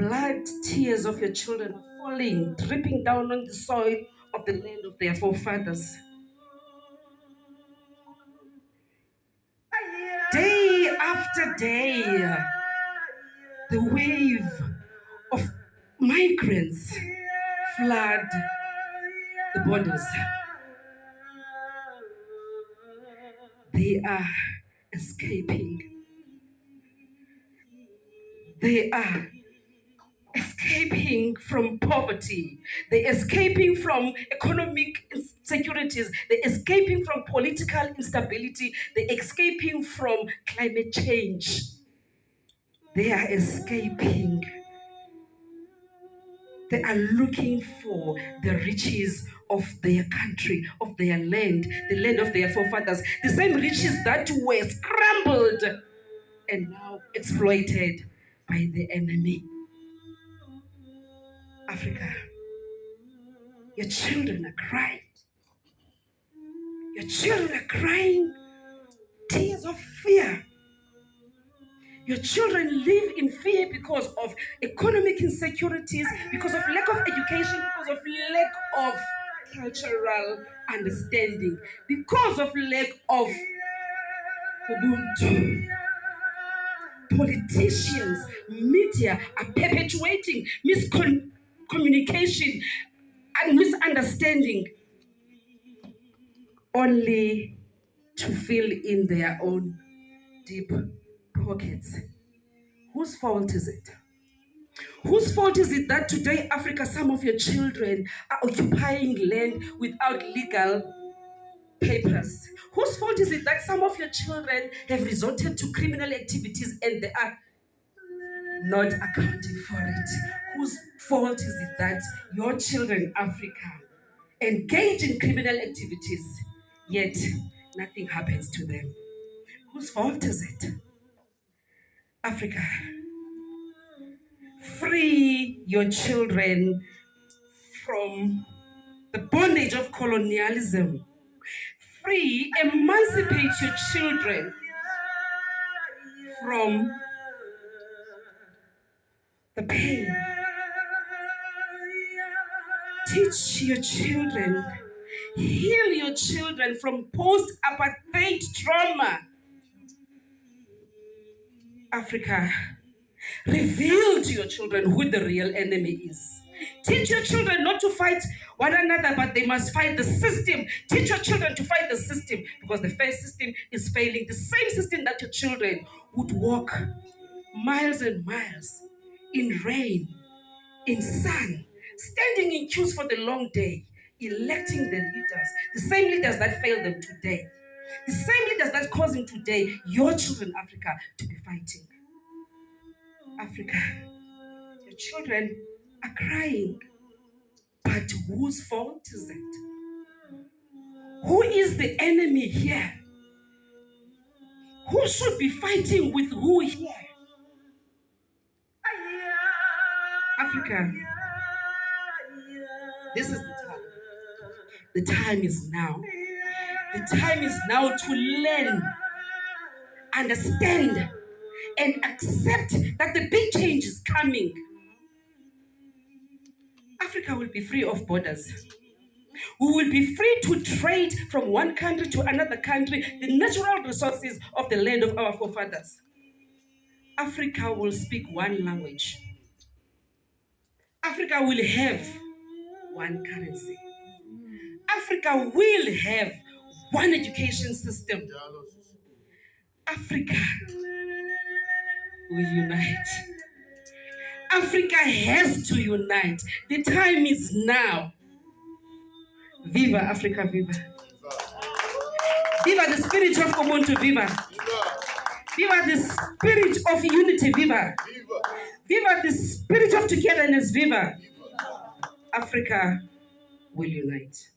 blood tears of your children are falling, dripping down on the soil of the land of their forefathers. Day after day, the wave of migrants flood the borders. They are escaping. They are escaping from poverty. They're escaping from economic insecurities. They're escaping from political instability. They're escaping from climate change. They are escaping. They are looking for the riches of their country, of their land, the land of their forefathers. The same riches that were scrambled and now exploited by the enemy. Africa, your children are crying. Your children are crying tears of fear. Your children live in fear because of economic insecurities, because of lack of education, because of lack of cultural understanding, because of lack of Ubuntu. Politicians, media are perpetuating miscommunication and misunderstanding only to fill in their own deep pockets. Whose fault is it? Whose fault is it that today, Africa, some of your children are occupying land without legal papers? Whose fault is it that some of your children have resorted to criminal activities and they are not accounting for it? Whose fault is it that your children, Africa, engage in criminal activities, yet nothing happens to them? Whose fault is it? Africa, free your children from the bondage of colonialism. Free, emancipate your children from the pain. Teach your children, heal your children from post-apartheid trauma. Africa, reveal to your children who the real enemy is. Teach your children not to fight one another, but they must fight the system. Teach your children to fight the system because the first system is failing. The same system that your children would walk miles and miles in rain, in sun, standing in queues for the long day, electing the leaders, the same leaders that failed them today, the same leaders that causing today your children, Africa, to be fighting. Africa, your children are crying, but whose fault is it? Who is the enemy here? Who should be fighting with who here? Africa, this is the time. The time is now. The time is now to learn, understand, and accept that the big change is coming. Africa will be free of borders. We will be free to trade from one country to another country, the natural resources of the land of our forefathers. Africa will speak one language. Africa will have one currency. Africa will have one education system. Africa will unite. Africa has to unite. The time is now. Viva Africa, viva. Viva the spirit of Ubuntu, viva. Viva the spirit of unity, viva. Viva the spirit of togetherness, viva. Africa will unite.